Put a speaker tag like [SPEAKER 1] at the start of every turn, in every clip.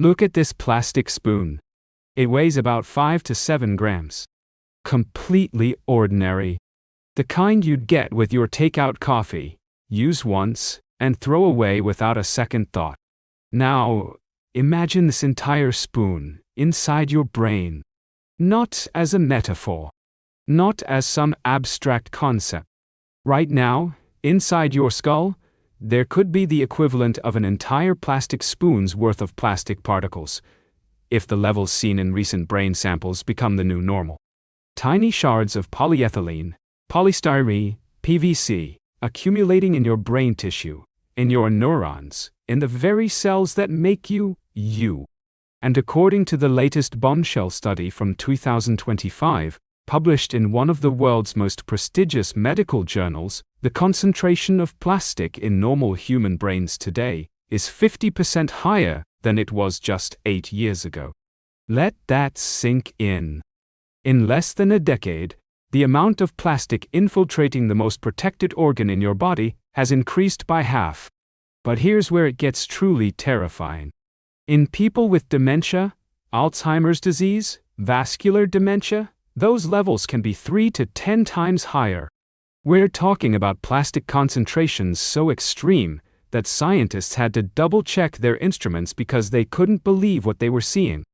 [SPEAKER 1] Look at this plastic spoon. It weighs about 5 to 7 grams. Completely ordinary. The kind you'd get with your takeout coffee, use once, and throw away without a second thought. Now, imagine this entire spoon inside your brain. Not as a metaphor. Not as some abstract concept. Right now, inside your skull, there could be the equivalent of an entire plastic spoon's worth of plastic particles, if the levels seen in recent brain samples become the new normal. Tiny shards of polyethylene, polystyrene, PVC, accumulating in your brain tissue, in your neurons, in the very cells that make you, you. And according to the latest bombshell study from 2025, published in one of the world's most prestigious medical journals, the concentration of plastic in normal human brains today is 50% higher than it was just 8 years ago. Let that sink in. In less than a decade, the amount of plastic infiltrating the most protected organ in your body has increased by half. But here's where it gets truly terrifying. In people with dementia, Alzheimer's disease, vascular dementia, those levels can be 3 to 10 times higher. We're talking about plastic concentrations so extreme that scientists had to double-check their instruments because they couldn't believe what they were seeing.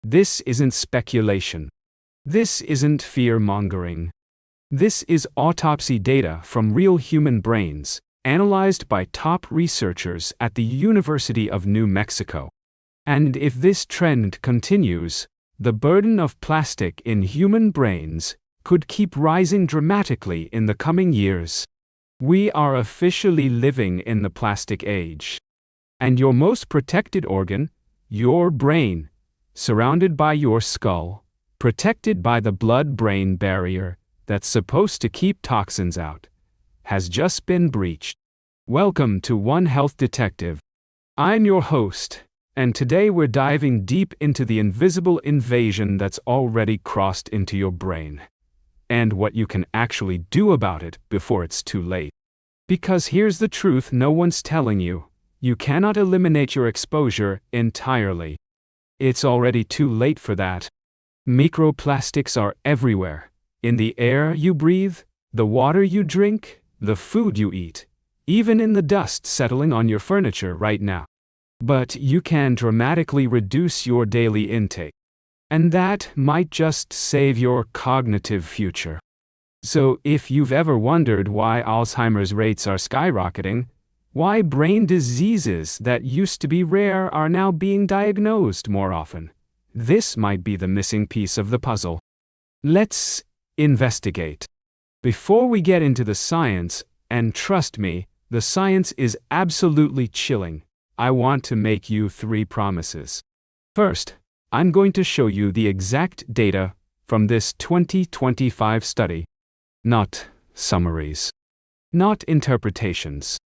[SPEAKER 1] This isn't speculation. This isn't fear-mongering. This is autopsy data from real human brains, analyzed by top researchers at the University of New Mexico. And if this trend continues, the burden of plastic in human brains could keep rising dramatically in the coming years. We are officially living in the plastic age. And your most protected organ, your brain, surrounded by your skull, protected by the blood-brain barrier that's supposed to keep toxins out, has just been breached. Welcome to One Health Detective. I'm your host, and today we're diving deep into the invisible invasion that's already crossed into your brain, and what you can actually do about it before it's too late. Because here's the truth no one's telling you: you cannot eliminate your exposure entirely. It's already too late for that. Microplastics are everywhere. In the air you breathe, the water you drink, the food you eat, even in the dust settling on your furniture right now. But you can dramatically reduce your daily intake. And that might just save your cognitive future. So if you've ever wondered why Alzheimer's rates are skyrocketing, why brain diseases that used to be rare are now being diagnosed more often, this might be the missing piece of the puzzle. Let's investigate. Before we get into the science, and trust me, the science is absolutely chilling, I want to make you 3 promises. First, I'm going to show you the exact data from this 2025 study. Not summaries. Not interpretations.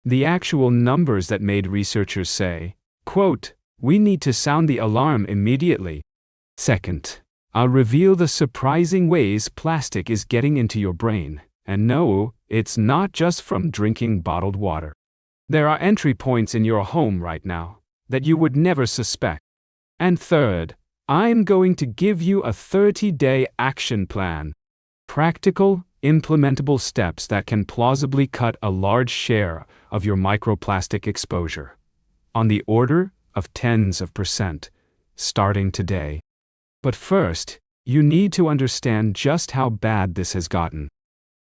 [SPEAKER 1] The actual numbers that made researchers say, quote, "We need to sound the alarm immediately." Second, I'll reveal the surprising ways plastic is getting into your brain. And no, it's not just from drinking bottled water. There are entry points in your home right now that you would never suspect. And third, I'm going to give you a 30-day action plan. Practical, implementable steps that can plausibly cut a large share of your microplastic exposure, on the order of tens of %, starting today. But first, you need to understand just how bad this has gotten.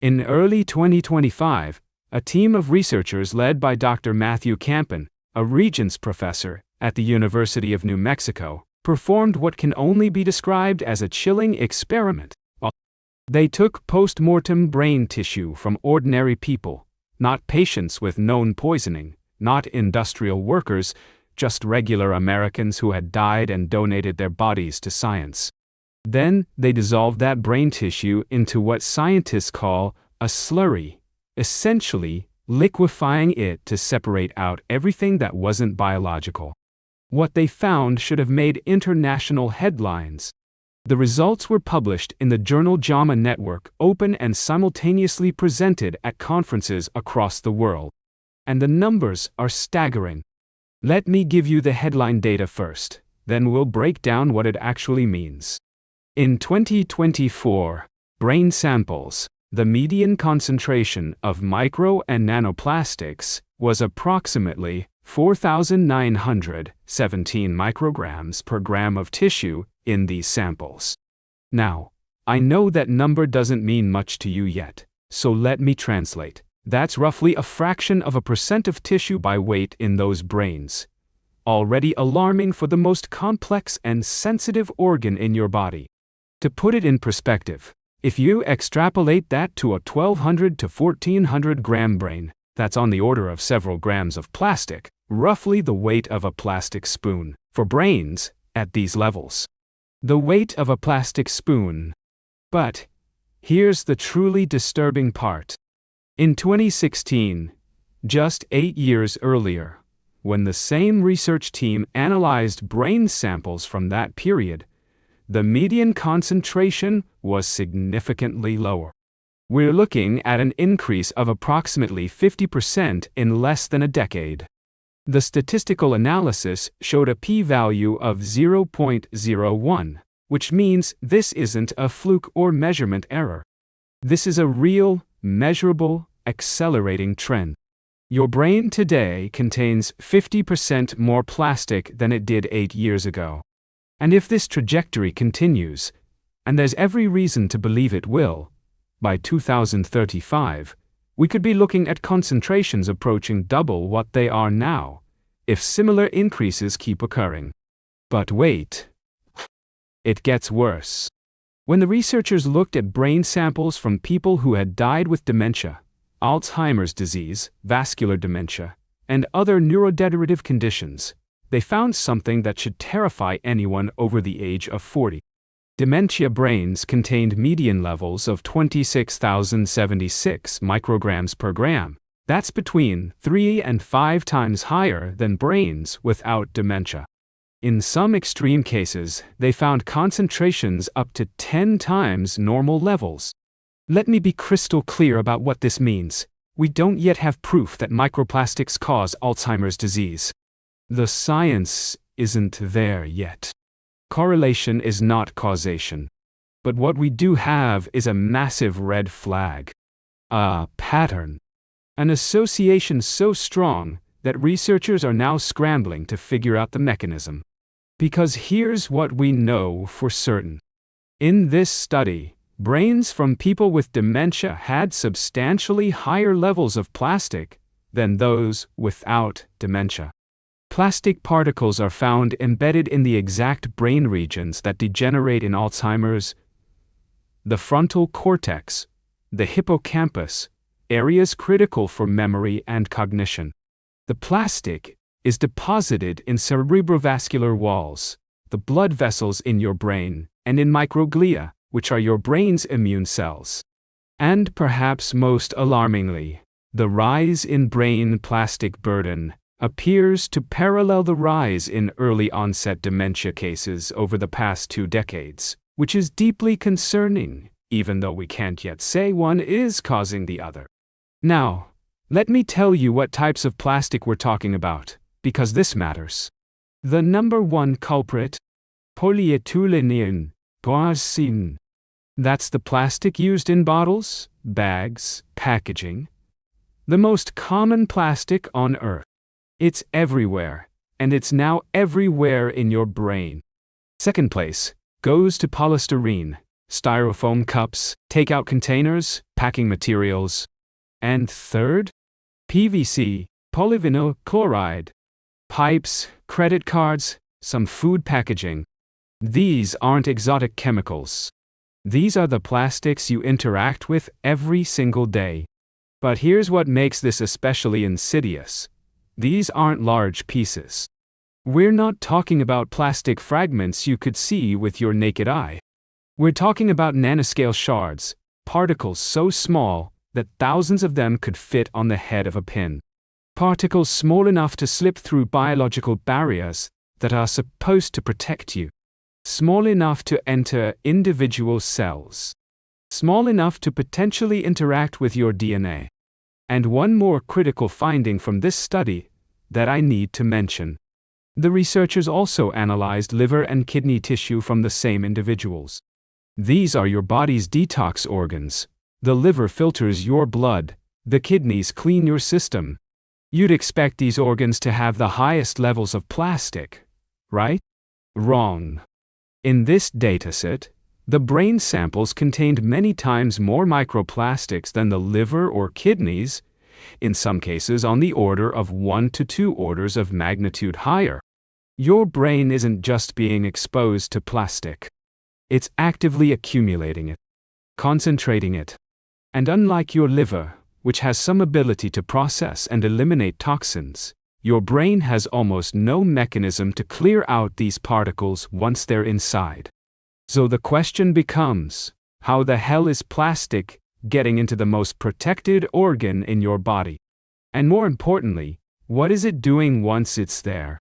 [SPEAKER 1] In early 2025, a team of researchers led by Dr. Matthew Campen, a Regents professor at the University of New Mexico, performed what can only be described as a chilling experiment. They took post-mortem brain tissue from ordinary people, not patients with known poisoning, not industrial workers, just regular Americans who had died and donated their bodies to science. Then they dissolved that brain tissue into what scientists call a slurry, essentially liquefying it to separate out everything that wasn't biological. What they found should have made international headlines. The results were published in the journal JAMA Network, open and simultaneously presented at conferences across the world. And the numbers are staggering. Let me give you the headline data first, then we'll break down what it actually means. In 2024, brain samples, the median concentration of micro and nanoplastics was approximately 4,917 micrograms per gram of tissue in these samples. Now, I know that number doesn't mean much to you yet, so let me translate. That's roughly a fraction of a percent of tissue by weight in those brains. Already alarming for the most complex and sensitive organ in your body. To put it in perspective, if you extrapolate that to a 1,200 to 1,400 gram brain, that's on the order of several grams of plastic, roughly the weight of a plastic spoon, for brains at these levels. The weight of a plastic spoon. But here's the truly disturbing part. In 2016, just 8 years earlier, when the same research team analyzed brain samples from that period, the median concentration was significantly lower. We're looking at an increase of approximately 50% in less than a decade. The statistical analysis showed a p-value of 0.01, which means this isn't a fluke or measurement error. This is a real, measurable, accelerating trend. Your brain today contains 50% more plastic than it did 8 years ago. And if this trajectory continues, and there's every reason to believe it will, by 2035, we could be looking at concentrations approaching double what they are now, if similar increases keep occurring. But wait. It gets worse. When the researchers looked at brain samples from people who had died with dementia, Alzheimer's disease, vascular dementia, and other neurodegenerative conditions, they found something that should terrify anyone over the age of 40. Dementia brains contained median levels of 26,076 micrograms per gram. That's between 3 and 5 times higher than brains without dementia. In some extreme cases, they found concentrations up to 10 times normal levels. Let me be crystal clear about what this means. We don't yet have proof that microplastics cause Alzheimer's disease. The science isn't there yet. Correlation is not causation. But what we do have is a massive red flag. A pattern. An association so strong that researchers are now scrambling to figure out the mechanism. Because here's what we know for certain. In this study, brains from people with dementia had substantially higher levels of plastic than those without dementia. Plastic particles are found embedded in the exact brain regions that degenerate in Alzheimer's: the frontal cortex, the hippocampus, areas critical for memory and cognition. The plastic is deposited in cerebrovascular walls, the blood vessels in your brain, and in microglia, which are your brain's immune cells. And perhaps most alarmingly, the rise in brain plastic burden appears to parallel the rise in early-onset dementia cases over the past 2 decades, which is deeply concerning, even though we can't yet say one is causing the other. Now, let me tell you what types of plastic we're talking about, because this matters. The number one culprit? Polyethylene, PET. That's the plastic used in bottles, bags, packaging. The most common plastic on Earth. It's everywhere, and it's now everywhere in your brain. Second place goes to polystyrene, styrofoam cups, takeout containers, packing materials. And third? PVC, polyvinyl chloride. Pipes, credit cards, some food packaging. These aren't exotic chemicals. These are the plastics you interact with every single day. But here's what makes this especially insidious. These aren't large pieces. We're not talking about plastic fragments you could see with your naked eye. We're talking about nanoscale shards, particles so small that thousands of them could fit on the head of a pin. Particles small enough to slip through biological barriers that are supposed to protect you. Small enough to enter individual cells. Small enough to potentially interact with your DNA. And one more critical finding from this study that I need to mention. The researchers also analyzed liver and kidney tissue from the same individuals. These are your body's detox organs. The liver filters your blood, the kidneys clean your system. You'd expect these organs to have the highest levels of plastic, right? Wrong. In this dataset, the brain samples contained many times more microplastics than the liver or kidneys, in some cases on the order of 1 to 2 orders of magnitude higher. Your brain isn't just being exposed to plastic. It's actively accumulating it, concentrating it. And unlike your liver, which has some ability to process and eliminate toxins, your brain has almost no mechanism to clear out these particles once they're inside. So the question becomes, how the hell is plastic getting into the most protected organ in your body? And more importantly, what is it doing once it's there?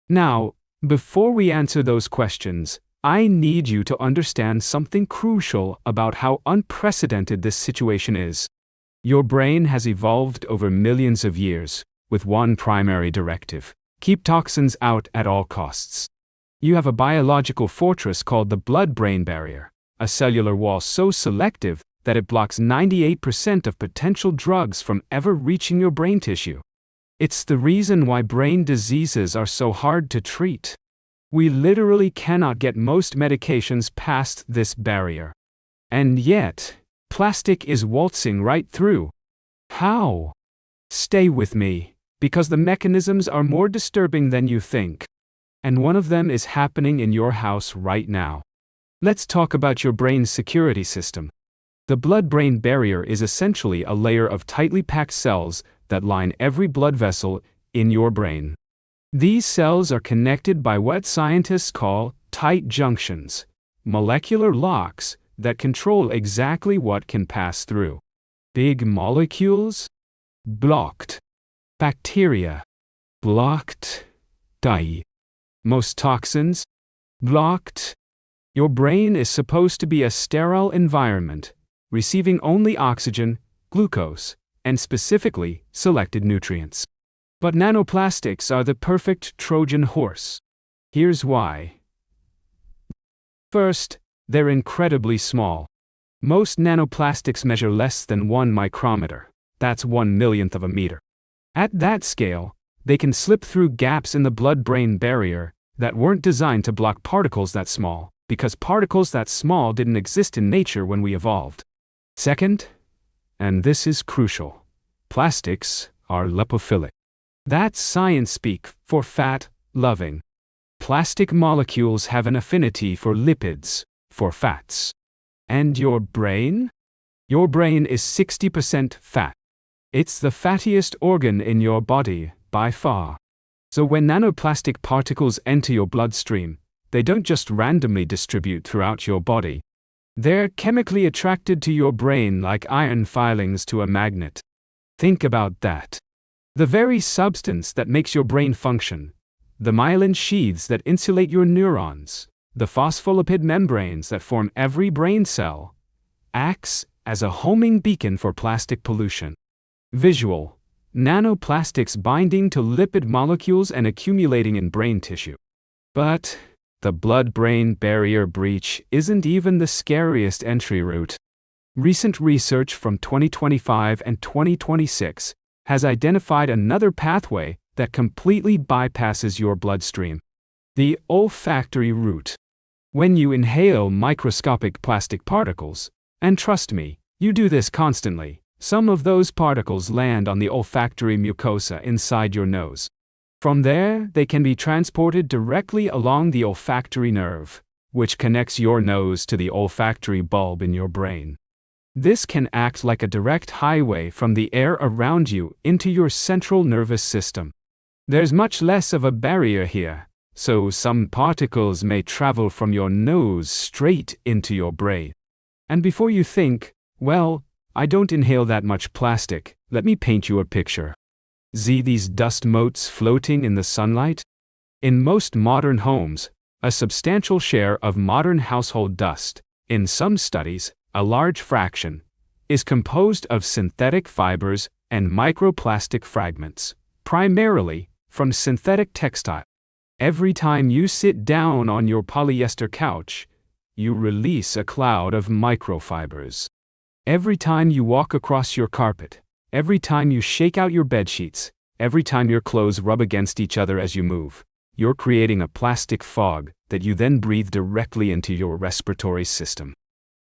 [SPEAKER 1] Now, before we answer those questions, I need you to understand something crucial about how unprecedented this situation is. Your brain has evolved over millions of years, with one primary directive: keep toxins out at all costs. You have a biological fortress called the blood-brain barrier, a cellular wall so selective that it blocks 98% of potential drugs from ever reaching your brain tissue. It's the reason why brain diseases are so hard to treat. We literally cannot get most medications past this barrier. And yet, plastic is waltzing right through. How? Stay with me, because the mechanisms are more disturbing than you think. And one of them is happening in your house right now. Let's talk about your brain's security system. The blood-brain barrier is essentially a layer of tightly packed cells that line every blood vessel in your brain. These cells are connected by what scientists call tight junctions, molecular locks that control exactly what can pass through. Big molecules? Blocked. Bacteria? Blocked. Die. Most toxins? Blocked. Your brain is supposed to be a sterile environment, receiving only oxygen, glucose, and specifically selected nutrients. But nanoplastics are the perfect Trojan horse. Here's why. First, they're incredibly small. Most nanoplastics measure less than 1 micrometer. That's 1/1,000,000th of a meter. At that scale, they can slip through gaps in the blood-brain barrier that weren't designed to block particles that small, because particles that small didn't exist in nature when we evolved. Second, and this is crucial, plastics are lipophilic. That's science speak for fat-loving. Plastic molecules have an affinity for lipids, for fats. And your brain? Your brain is 60% fat. It's the fattiest organ in your body, by far. So when nanoplastic particles enter your bloodstream, they don't just randomly distribute throughout your body. They're chemically attracted to your brain like iron filings to a magnet. Think about that. The very substance that makes your brain function, the myelin sheaths that insulate your neurons, the phospholipid membranes that form every brain cell, acts as a homing beacon for plastic pollution. Visual: nanoplastics binding to lipid molecules and accumulating in brain tissue. But the blood-brain barrier breach isn't even the scariest entry route. Recent research from 2025 and 2026 has identified another pathway that completely bypasses your bloodstream: the olfactory route. When you inhale microscopic plastic particles, and trust me, you do this constantly, some of those particles land on the olfactory mucosa inside your nose. From there, they can be transported directly along the olfactory nerve, which connects your nose to the olfactory bulb in your brain. This can act like a direct highway from the air around you into your central nervous system. There's much less of a barrier here, so some particles may travel from your nose straight into your brain. And before you think, well, I don't inhale that much plastic, let me paint you a picture. See these dust motes floating in the sunlight? In most modern homes, a substantial share of modern household dust, in some studies, a large fraction, is composed of synthetic fibers and microplastic fragments, primarily from synthetic textile. Every time you sit down on your polyester couch, you release a cloud of microfibers. Every time you walk across your carpet, every time you shake out your bedsheets, every time your clothes rub against each other as you move, you're creating a plastic fog that you then breathe directly into your respiratory system.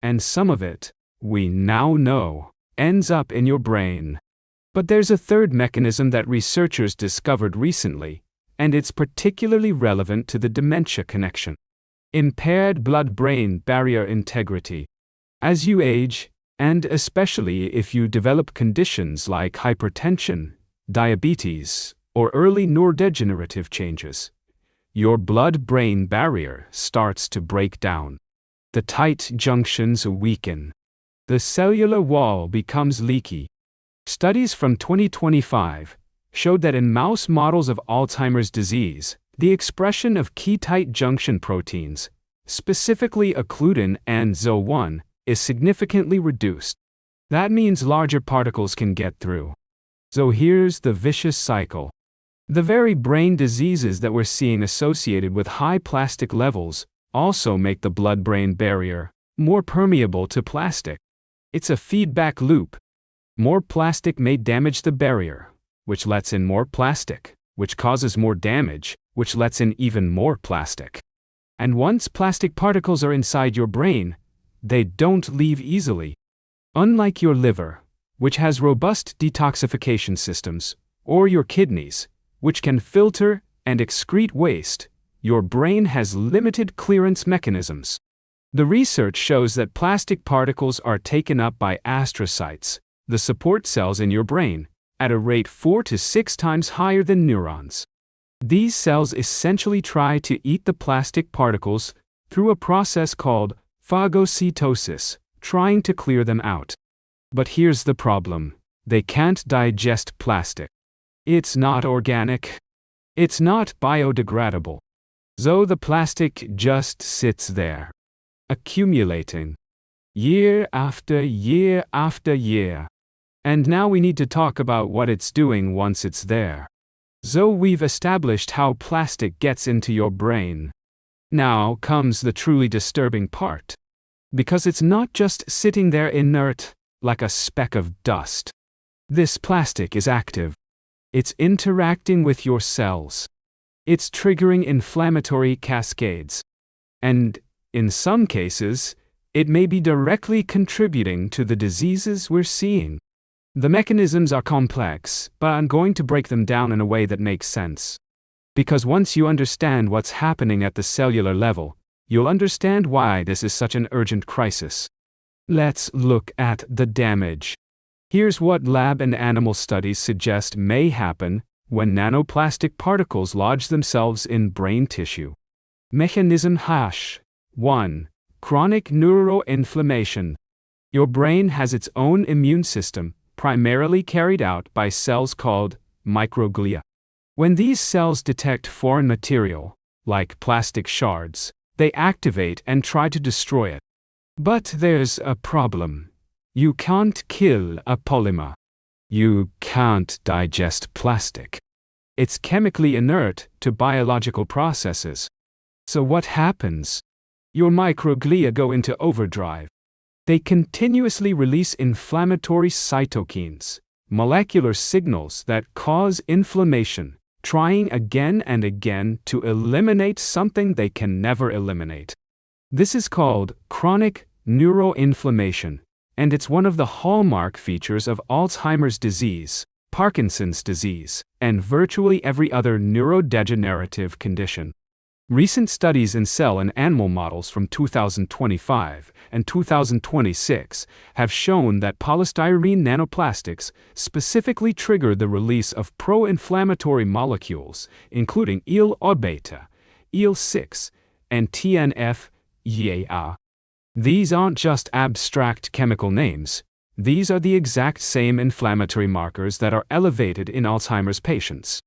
[SPEAKER 1] And some of it, we now know, ends up in your brain. But there's a third mechanism that researchers discovered recently, and it's particularly relevant to the dementia connection. Impaired blood-brain barrier integrity. As you age, and especially if you develop conditions like hypertension, diabetes, or early neurodegenerative changes, your blood-brain barrier starts to break down. The tight junctions weaken. The cellular wall becomes leaky. Studies from 2025 showed that in mouse models of Alzheimer's disease, the expression of key tight junction proteins, specifically occludin and ZO1, is significantly reduced. That means larger particles can get through. So here's the vicious cycle. The very brain diseases that we're seeing associated with high plastic levels also make the blood-brain barrier more permeable to plastic. It's a feedback loop. More plastic may damage the barrier, which lets in more plastic, which causes more damage, which lets in even more plastic. And once plastic particles are inside your brain, they don't leave easily. Unlike your liver, which has robust detoxification systems, or your kidneys, which can filter and excrete waste, your brain has limited clearance mechanisms. The research shows that plastic particles are taken up by astrocytes, the support cells in your brain, at a rate 4 to 6 times higher than neurons. These cells essentially try to eat the plastic particles through a process called phagocytosis, trying to clear them out. But here's the problem: they can't digest plastic. It's not organic. It's not biodegradable. So the plastic just sits there, accumulating, year after year after year. And now we need to talk about what it's doing once it's there. So we've established how plastic gets into your brain. Now comes the truly disturbing part. Because it's not just sitting there inert, like a speck of dust. This plastic is active. It's interacting with your cells. It's triggering inflammatory cascades. And, in some cases, it may be directly contributing to the diseases we're seeing. The mechanisms are complex, but I'm going to break them down in a way that makes sense. Because once you understand what's happening at the cellular level, you'll understand why this is such an urgent crisis. Let's look at the damage. Here's what lab and animal studies suggest may happen when nanoplastic particles lodge themselves in brain tissue. Mechanism H. 1. Chronic neuroinflammation. Your brain has its own immune system, primarily carried out by cells called microglia. When these cells detect foreign material, like plastic shards, they activate and try to destroy it. But there's a problem. You can't kill a polymer. You can't digest plastic. It's chemically inert to biological processes. So what happens? Your microglia go into overdrive. They continuously release inflammatory cytokines, molecular signals that cause inflammation, trying again and again to eliminate something they can never eliminate. This is called chronic neuroinflammation, and it's one of the hallmark features of Alzheimer's disease, Parkinson's disease, and virtually every other neurodegenerative condition. Recent studies in cell and animal models from 2025 and 2026 have shown that polystyrene nanoplastics specifically trigger the release of pro-inflammatory molecules, including IL-1β, IL-6, and TNF-alpha. These aren't just abstract chemical names. These are the exact same inflammatory markers that are elevated in Alzheimer's patients.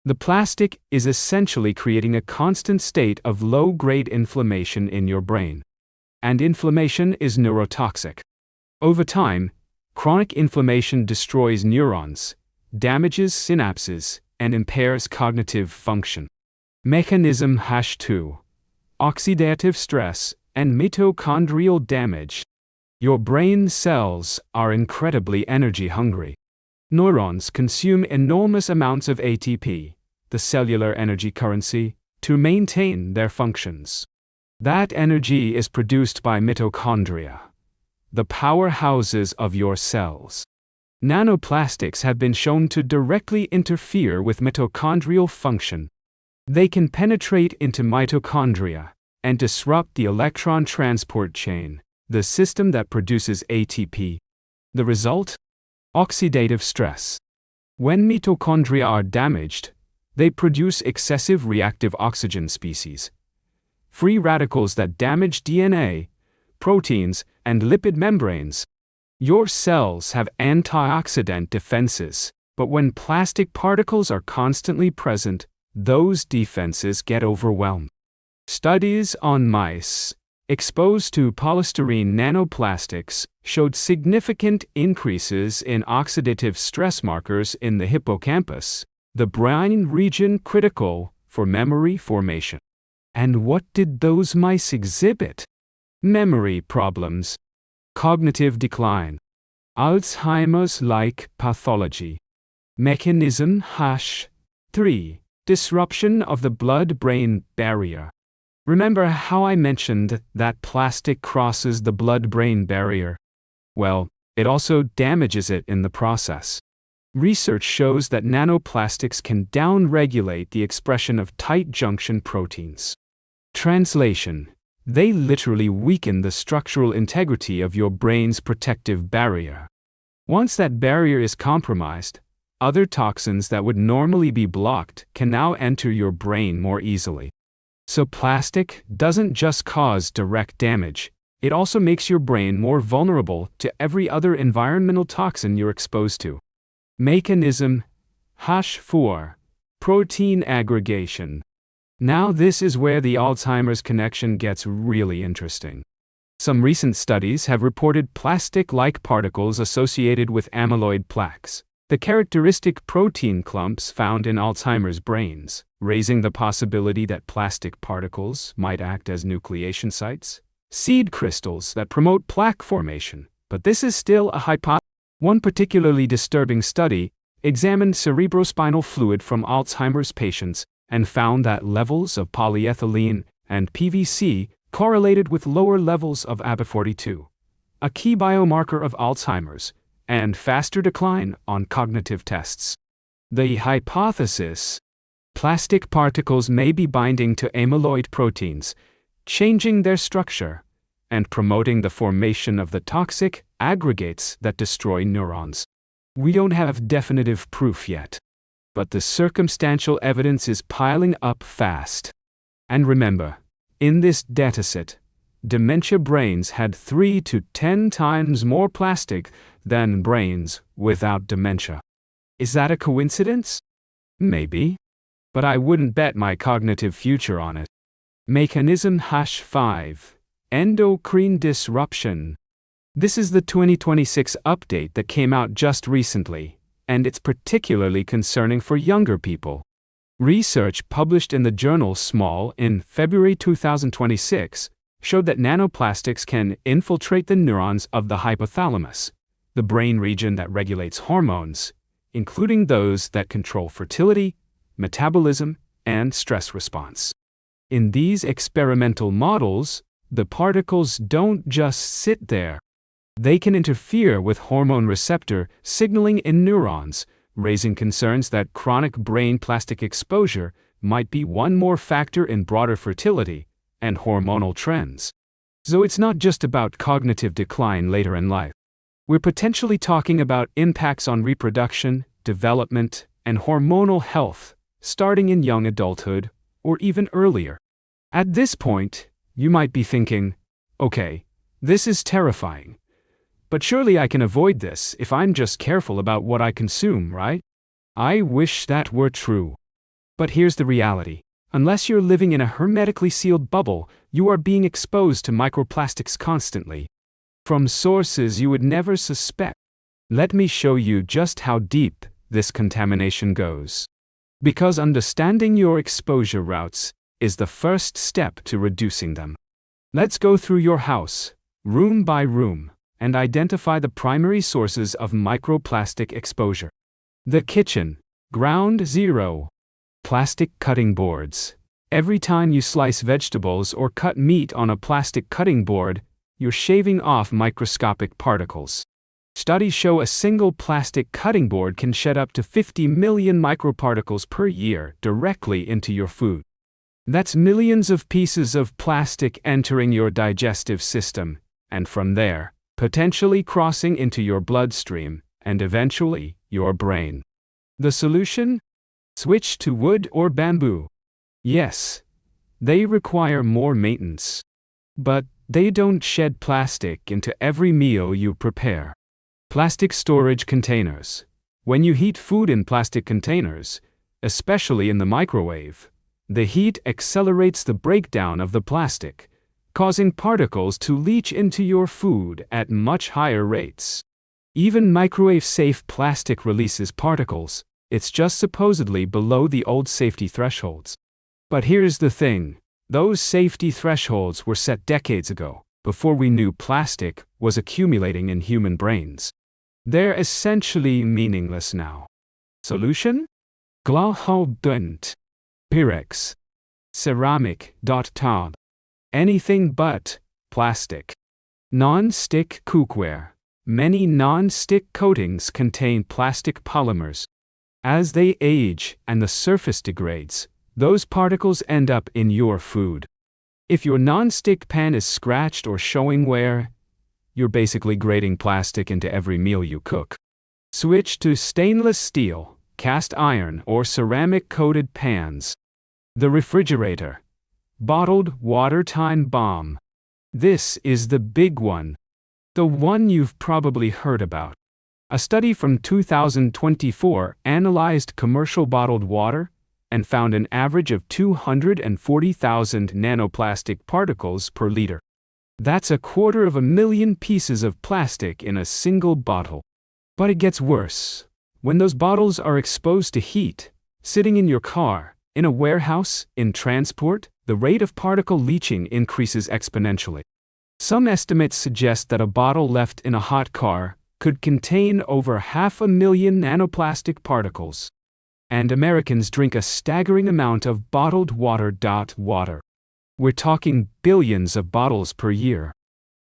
[SPEAKER 1] The plastic is essentially creating a constant state of low-grade inflammation in your brain. And inflammation is neurotoxic. Over time, chronic inflammation destroys neurons, damages synapses, and impairs cognitive function. Mechanism #2. Oxidative stress and mitochondrial damage. Your brain cells are incredibly energy hungry. Neurons consume enormous amounts of ATP, the cellular energy currency, to maintain their functions. That energy is produced by mitochondria, the powerhouses of your cells. Nanoplastics have been shown to directly interfere with mitochondrial function. They can penetrate into mitochondria and disrupt the electron transport chain, the system that produces ATP. The result? Oxidative stress. When mitochondria are damaged, they produce excessive reactive oxygen species, free radicals that damage DNA, proteins, and lipid membranes. Your cells have antioxidant defenses, but when plastic particles are constantly present, those defenses get overwhelmed. Studies on mice exposed to polystyrene nanoplastics showed significant increases in oxidative stress markers in the hippocampus, the brain region critical for memory formation. And what did those mice exhibit? Memory problems, cognitive decline, Alzheimer's-like pathology. Mechanism #3. Disruption of the blood-brain barrier. Remember how I mentioned that plastic crosses the blood-brain barrier? Well, it also damages it in the process. Research shows that nanoplastics can downregulate the expression of tight junction proteins. Translation: they literally weaken the structural integrity of your brain's protective barrier. Once that barrier is compromised, other toxins that would normally be blocked can now enter your brain more easily. So plastic doesn't just cause direct damage, it also makes your brain more vulnerable to every other environmental toxin you're exposed to. Mechanism #4. Protein aggregation. Now this is where the Alzheimer's connection gets really interesting. Some recent studies have reported plastic-like particles associated with amyloid plaques, the characteristic protein clumps found in Alzheimer's brains, raising the possibility that plastic particles might act as nucleation sites, seed crystals that promote plaque formation. But this is still a hypothesis. One particularly disturbing study examined cerebrospinal fluid from Alzheimer's patients and found that levels of polyethylene and PVC correlated with lower levels of ABA42, a key biomarker of Alzheimer's, and faster decline on cognitive tests. The hypothesis: plastic particles may be binding to amyloid proteins, changing their structure, and promoting the formation of the toxic aggregates that destroy neurons. We don't have definitive proof yet, but the circumstantial evidence is piling up fast. And remember, in this dataset, dementia brains had 3 to 10 times more plastic than brains without dementia. Is that a coincidence? Maybe. But I wouldn't bet my cognitive future on it. Mechanism #5. Endocrine disruption. This is the 2026 update that came out just recently, and it's particularly concerning for younger people. Research published in the journal Small in February 2026 showed that nanoplastics can infiltrate the neurons of the hypothalamus, the brain region that regulates hormones, including those that control fertility, metabolism, and stress response. In these experimental models, the particles don't just sit there. They can interfere with hormone receptor signaling in neurons, raising concerns that chronic brain plastic exposure might be one more factor in broader fertility and hormonal trends. So it's not just about cognitive decline later in life. We're potentially talking about impacts on reproduction, development, and hormonal health, starting in young adulthood or even earlier. At this point, you might be thinking, okay, this is terrifying. But surely I can avoid this if I'm just careful about what I consume, right? I wish that were true. But here's the reality. Unless you're living in a hermetically sealed bubble, you are being exposed to microplastics constantly, from sources you would never suspect. Let me show you just how deep this contamination goes. Because understanding your exposure routes is the first step to reducing them. Let's go through your house, room by room, and identify the primary sources of microplastic exposure. The kitchen, ground zero. Plastic cutting boards. Every time you slice vegetables or cut meat on a plastic cutting board, you're shaving off microscopic particles. Studies show a single plastic cutting board can shed up to 50 million microparticles per year directly into your food. That's millions of pieces of plastic entering your digestive system, and from there, potentially crossing into your bloodstream, and eventually, your brain. The solution? Switch to wood or bamboo. Yes, they require more maintenance. But they don't shed plastic into every meal you prepare. Plastic storage containers. When you heat food in plastic containers, especially in the microwave, the heat accelerates the breakdown of the plastic, causing particles to leach into your food at much higher rates. Even microwave-safe plastic releases particles, it's just supposedly below the old safety thresholds. But here's the thing, those safety thresholds were set decades ago, before we knew plastic was accumulating in human brains. They're essentially meaningless now. Solution? Glashalbdent. Pyrex. Ceramic. Tab. Anything but plastic. Non-stick cookware. Many non-stick coatings contain plastic polymers. As they age and the surface degrades, those particles end up in your food. If your non-stick pan is scratched or showing wear, you're basically grating plastic into every meal you cook. Switch to stainless steel, cast iron, or ceramic-coated pans. The refrigerator. Bottled water time bomb. This is the big one. The one you've probably heard about. A study from 2024 analyzed commercial bottled water and found an average of 240,000 nanoplastic particles per liter. That's 250,000 pieces of plastic in a single bottle. But it gets worse. When those bottles are exposed to heat, sitting in your car, in a warehouse, in transport, the rate of particle leaching increases exponentially. Some estimates suggest that a bottle left in a hot car could contain over 500,000 nanoplastic particles. And Americans drink a staggering amount of bottled water. We're talking billions of bottles per year.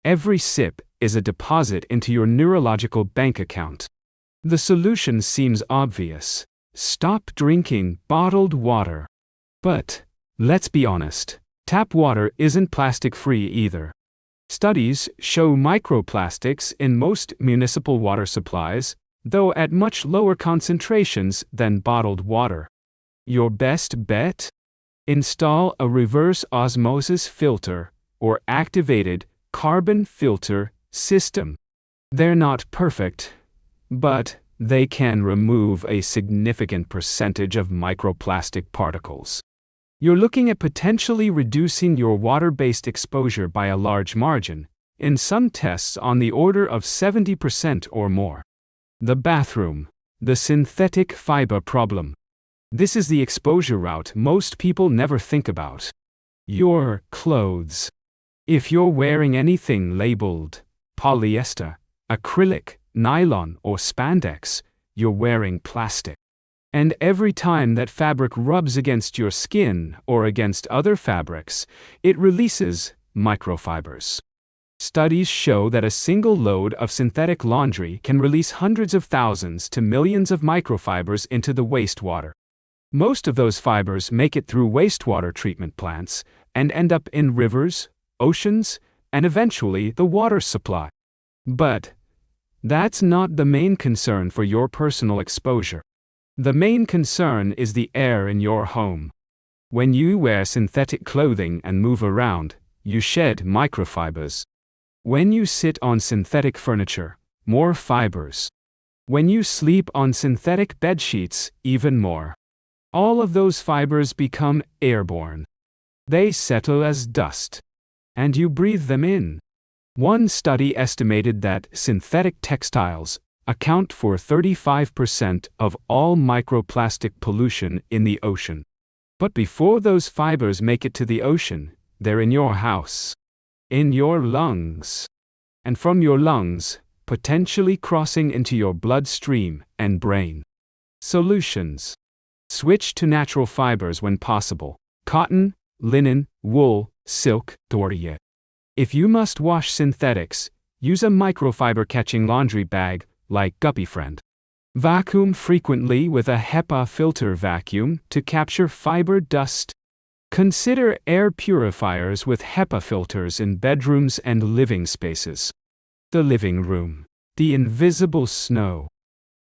[SPEAKER 1] Every sip is a deposit into your neurological bank account. The solution seems obvious. Stop drinking bottled water. But, let's be honest, tap water isn't plastic-free either. Studies show microplastics in most municipal water supplies, though at much lower concentrations than bottled water. Your best bet? Install a reverse osmosis filter or activated carbon filter system. They're not perfect, but they can remove a significant percentage of microplastic particles. You're looking at potentially reducing your water-based exposure by a large margin, in some tests on the order of 70% or more. The bathroom. The synthetic fiber problem. This is the exposure route most people never think about. Your clothes. If you're wearing anything labeled polyester, acrylic, nylon, or spandex, you're wearing plastic. And every time that fabric rubs against your skin or against other fabrics, it releases microfibers. Studies show that a single load of synthetic laundry can release hundreds of thousands to millions of microfibers into the wastewater. Most of those fibers make it through wastewater treatment plants and end up in rivers, oceans, and eventually the water supply. But that's not the main concern for your personal exposure. The main concern is the air in your home. When you wear synthetic clothing and move around, you shed microfibers. When you sit on synthetic furniture, more fibers. When you sleep on synthetic bedsheets, even more. All of those fibers become airborne. They settle as dust. And you breathe them in. One study estimated that synthetic textiles, account for 35% of all microplastic pollution in the ocean. But before those fibers make it to the ocean, they're in your house, in your lungs, and from your lungs, potentially crossing into your bloodstream and brain. Solutions: switch to natural fibers when possible. Cotton, linen, wool, silk, doria. If you must wash synthetics, use a microfiber catching laundry bag like GuppyFriend. Vacuum frequently with a HEPA filter vacuum to capture fiber dust. Consider air purifiers with HEPA filters in bedrooms and living spaces. The living room. The invisible snow.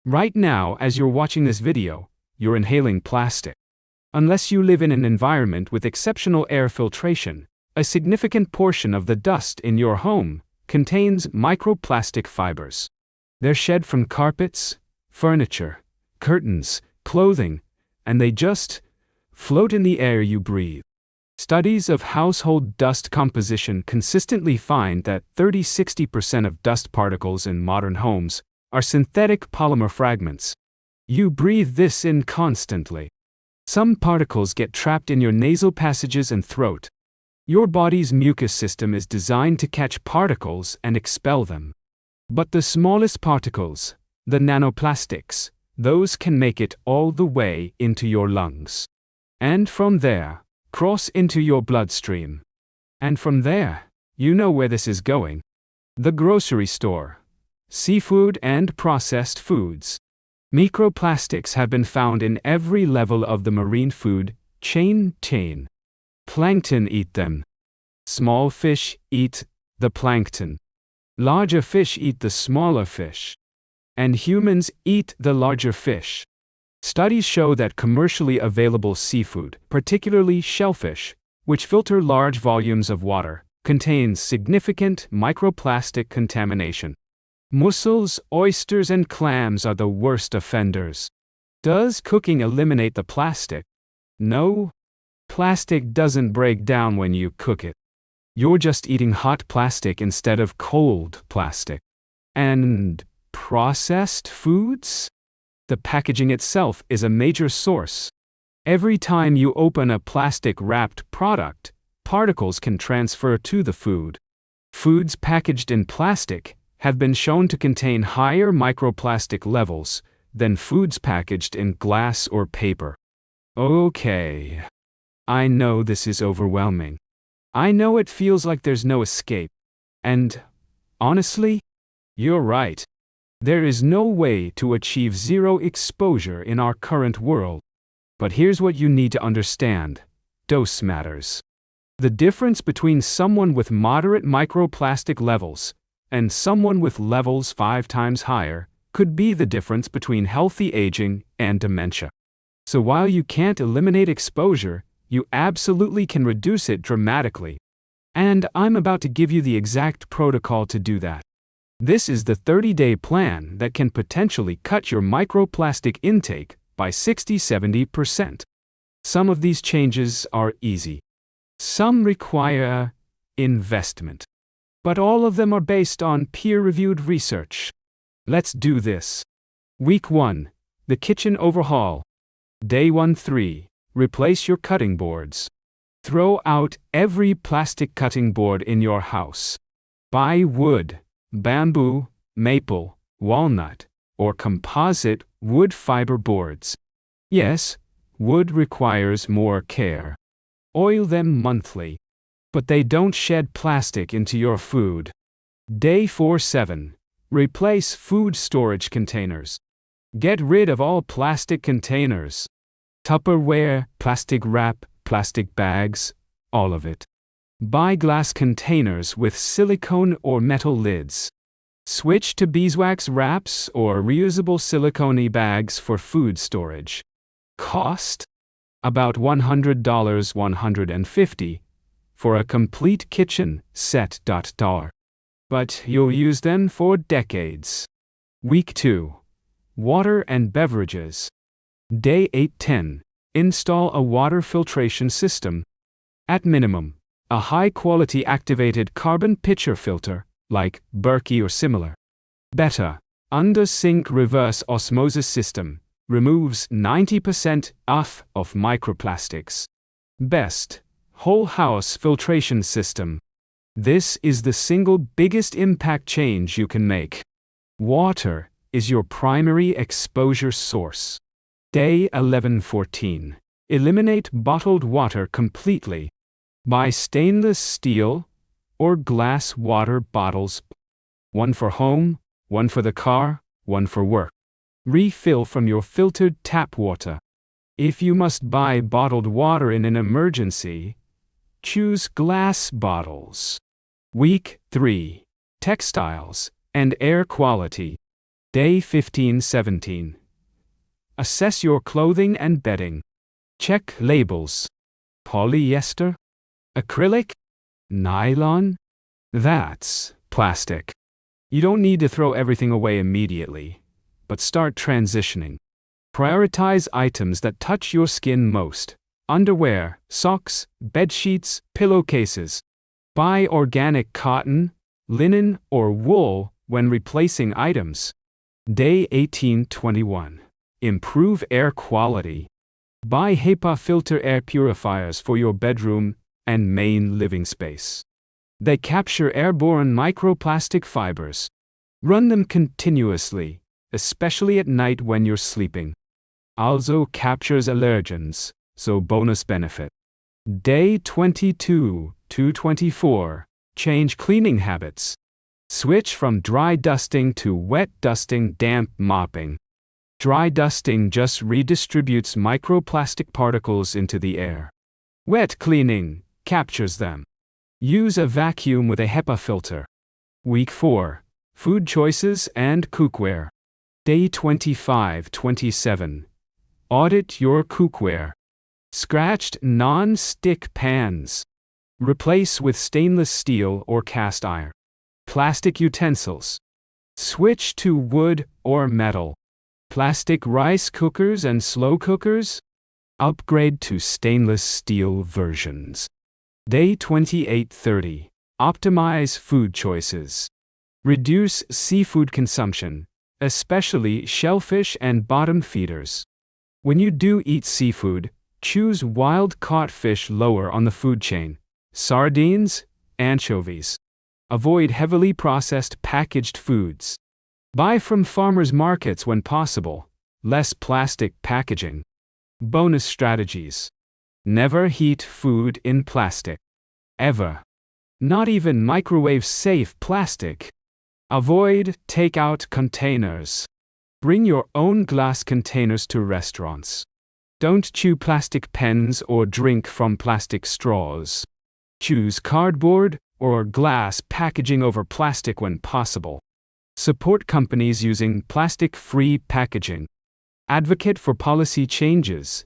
[SPEAKER 1] Right now, as you're watching this video, you're inhaling plastic. Unless you live in an environment with exceptional air filtration, a significant portion of the dust in your home contains microplastic fibers. They're shed from carpets, furniture, curtains, clothing, and they just float in the air you breathe. Studies of household dust composition consistently find that 30–60% of dust particles in modern homes are synthetic polymer fragments. You breathe this in constantly. Some particles get trapped in your nasal passages and throat. Your body's mucus system is designed to catch particles and expel them. But the smallest particles, the nanoplastics, those can make it all the way into your lungs. And from there, cross into your bloodstream. And from there, you know where this is going. The grocery store. Seafood and processed foods. Microplastics have been found in every level of the marine food chain. Plankton eat them. Small fish eat the plankton. Larger fish eat the smaller fish. And humans eat the larger fish. Studies show that commercially available seafood, particularly shellfish, which filter large volumes of water, contains significant microplastic contamination. Mussels, oysters, and clams are the worst offenders. Does cooking eliminate the plastic? No. Plastic doesn't break down when you cook it. You're just eating hot plastic instead of cold plastic. And processed foods? The packaging itself is a major source. Every time you open a plastic-wrapped product, particles can transfer to the food. Foods packaged in plastic have been shown to contain higher microplastic levels than foods packaged in glass or paper. Okay. I know this is overwhelming. I know it feels like there's no escape. And, honestly, you're right. There is no way to achieve zero exposure in our current world. But here's what you need to understand. Dose matters. The difference between someone with moderate microplastic levels and someone with levels 5 times higher could be the difference between healthy aging and dementia. So while you can't eliminate exposure, you absolutely can reduce it dramatically. And I'm about to give you the exact protocol to do that. This is the 30-day plan that can potentially cut your microplastic intake by 60–70%. Some of these changes are easy. Some require investment. But all of them are based on peer-reviewed research. Let's do this. Week 1. The kitchen overhaul. Day 1-3. Replace your cutting boards. Throw out every plastic cutting board in your house. Buy wood, bamboo, maple, walnut, or composite wood fiber boards. Yes, wood requires more care. Oil them monthly. But they don't shed plastic into your food. Day 4-7. Replace food storage containers. Get rid of all plastic containers. Tupperware, plastic wrap, plastic bags, all of it. Buy glass containers with silicone or metal lids. Switch to beeswax wraps or reusable silicone bags for food storage. Cost? About $100, $150 for a complete kitchen set. But you'll use them for decades. Week 2. Water and beverages. Day 8-10. Install a water filtration system. At minimum, a high-quality activated carbon pitcher filter, like Berkey or similar. Better, Under-sink reverse osmosis system removes 90% of microplastics. Best whole house filtration system. This is the single biggest impact change you can make. Water is your primary exposure source. Day 1114. Eliminate bottled water completely. Buy stainless steel or glass water bottles. One for home, one for the car, one for work. Refill from your filtered tap water. If you must buy bottled water in an emergency, choose glass bottles. Week 3. Textiles and air quality. Day 1517. Assess your clothing and bedding. Check labels. Polyester? Acrylic? Nylon? That's plastic. You don't need to throw everything away immediately, but start transitioning. Prioritize items that touch your skin most. Underwear, socks, bedsheets, pillowcases. Buy organic cotton, linen, or wool when replacing items. Day 1821. Improve air quality. Buy HEPA filter air purifiers for your bedroom and main living space. They capture airborne microplastic fibers. Run them continuously, especially at night when you're sleeping. Also captures allergens, so bonus benefit. Day 22 to 24. Change cleaning habits. Switch from dry dusting to wet dusting, damp mopping. Dry dusting just redistributes microplastic particles into the air. Wet cleaning captures them. Use a vacuum with a HEPA filter. Week 4. Food choices and cookware. Day 25-27. Audit your cookware. Scratched non-stick pans. Replace with stainless steel or cast iron. Plastic utensils. Switch to wood or metal. Plastic rice cookers and slow cookers? Upgrade to stainless steel versions. Day 28-30. Optimize food choices. Reduce seafood consumption, especially shellfish and bottom feeders. When you do eat seafood, choose wild-caught fish lower on the food chain. Sardines, anchovies. Avoid heavily processed packaged foods. Buy from farmers markets when possible. Less plastic packaging. Bonus strategies. Never heat food in plastic. Ever. Not even microwave-safe plastic. Avoid takeout containers. Bring your own glass containers to restaurants. Don't chew plastic pens or drink from plastic straws. Choose cardboard or glass packaging over plastic when possible. Support companies using plastic-free packaging. Advocate for policy changes.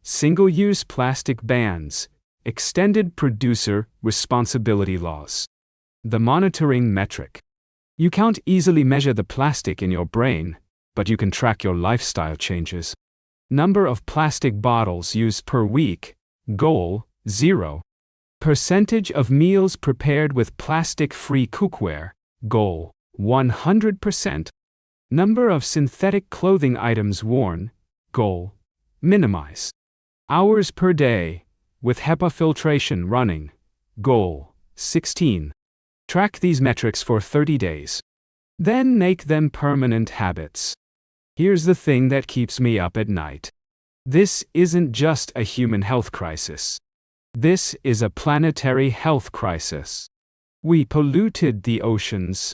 [SPEAKER 1] Single-use plastic bans. Extended producer responsibility laws. The monitoring metric. You can't easily measure the plastic in your brain, but you can track your lifestyle changes. Number of plastic bottles used per week. Goal, 0. Percentage of meals prepared with plastic-free cookware. Goal, 100%. Number of synthetic clothing items worn. Goal, minimize. Hours per day, with HEPA filtration running. Goal, 16. Track these metrics for 30 days. Then make them permanent habits. Here's the thing that keeps me up at night. This isn't just a human health crisis. This is a planetary health crisis. We polluted the oceans.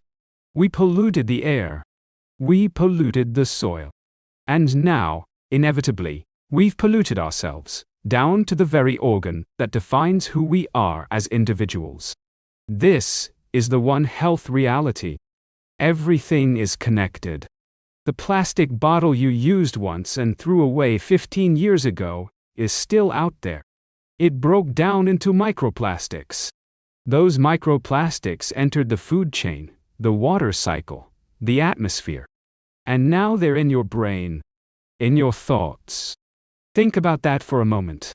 [SPEAKER 1] We polluted the air. We polluted the soil. And now, inevitably, we've polluted ourselves, down to the very organ that defines who we are as individuals. This is the One Health reality. Everything is connected. The plastic bottle you used once and threw away 15 years ago is still out there. It broke down into microplastics. Those microplastics entered the food chain, the water cycle, the atmosphere. And now they're in your brain, in your thoughts. Think about that for a moment.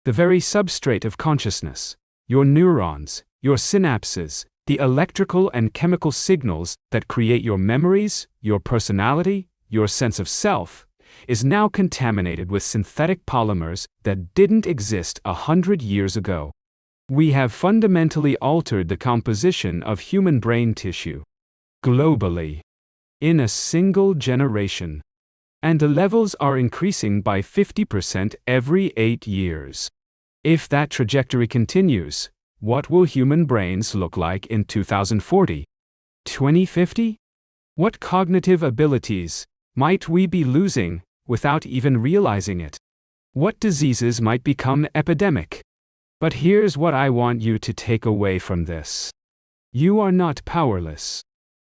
[SPEAKER 1] The very substrate of consciousness, your neurons, your synapses, The electrical and chemical signals that create your memories, your personality, your sense of self, is now contaminated with synthetic polymers that didn't exist 100 years ago. We have fundamentally altered the composition of human brain tissue globally in a single generation. And the levels are increasing by 50% every 8 years. If that trajectory continues, what will human brains look like in 2040? 2050? What cognitive abilities might we be losing without even realizing it? What diseases might become epidemic? But here's what I want you to take away from this. You are not powerless.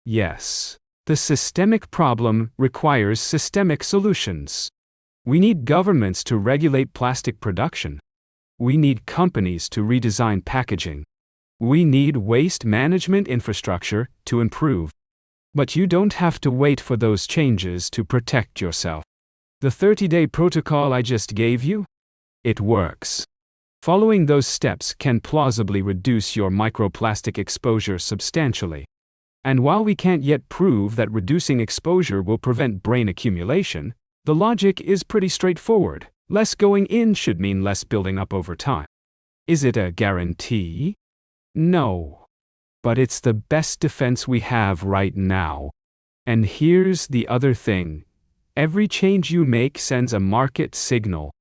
[SPEAKER 1] Yes, the systemic problem requires systemic solutions. We need governments to regulate plastic production. We need companies to redesign packaging. We need waste management infrastructure to improve. But you don't have to wait for those changes to protect yourself. The 30-day protocol I just gave you? It works. Following those steps can plausibly reduce your microplastic exposure substantially. And while we can't yet prove that reducing exposure will prevent brain accumulation, the logic is pretty straightforward. Less going in should mean less building up over time. Is it a guarantee? No. But it's the best defense we have right now. And here's the other thing. Every change you make sends a market signal.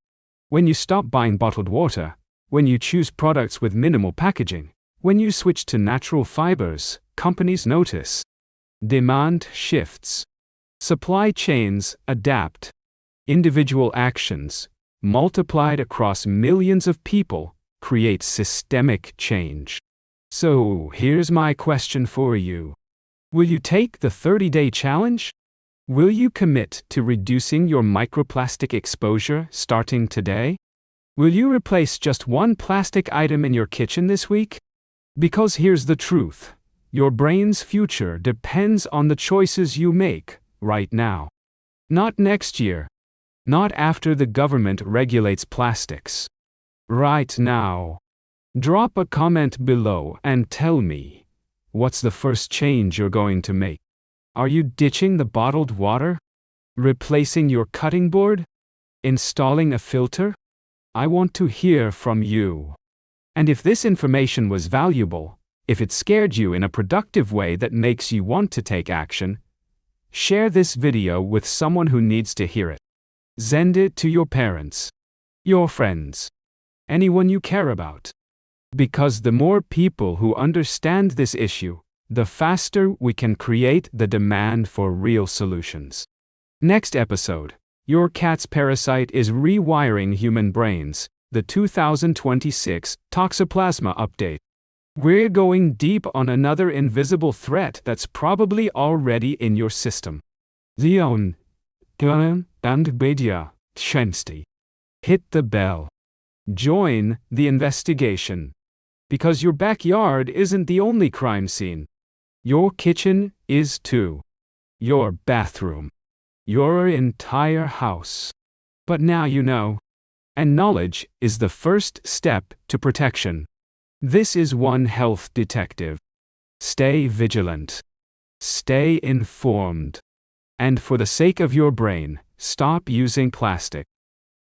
[SPEAKER 1] When you stop buying bottled water, when you choose products with minimal packaging, when you switch to natural fibers, companies notice. Demand shifts. Supply chains adapt. Individual actions, multiplied across millions of people, create systemic change. So, here's my question for you. Will you take the 30-day challenge? Will you commit to reducing your microplastic exposure starting today? Will you replace just one plastic item in your kitchen this week? Because here's the truth. Your brain's future depends on the choices you make right now. Not next year. Not after the government regulates plastics. Right now. Drop a comment below and tell me, what's the first change you're going to make? Are you ditching the bottled water? Replacing your cutting board? Installing a filter? I want to hear from you. And if this information was valuable, if it scared you in a productive way that makes you want to take action, share this video with someone who needs to hear it. Send it to your parents, your friends, anyone you care about. Because the more people who understand this issue, the faster we can create the demand for real solutions. Next episode, Your Cat's Parasite is Rewiring Human Brains, the 2026 Toxoplasma Update. We're going deep on another invisible threat that's probably already in your system. Zion, Tuan, and Bedia, Shensti. Hit the bell. Join the investigation. Because your backyard isn't the only crime scene. Your kitchen is too. Your bathroom. Your entire house. But now you know. And knowledge is the first step to protection. This is One Health Detective. Stay vigilant. Stay informed. And for the sake of your brain, stop using plastic.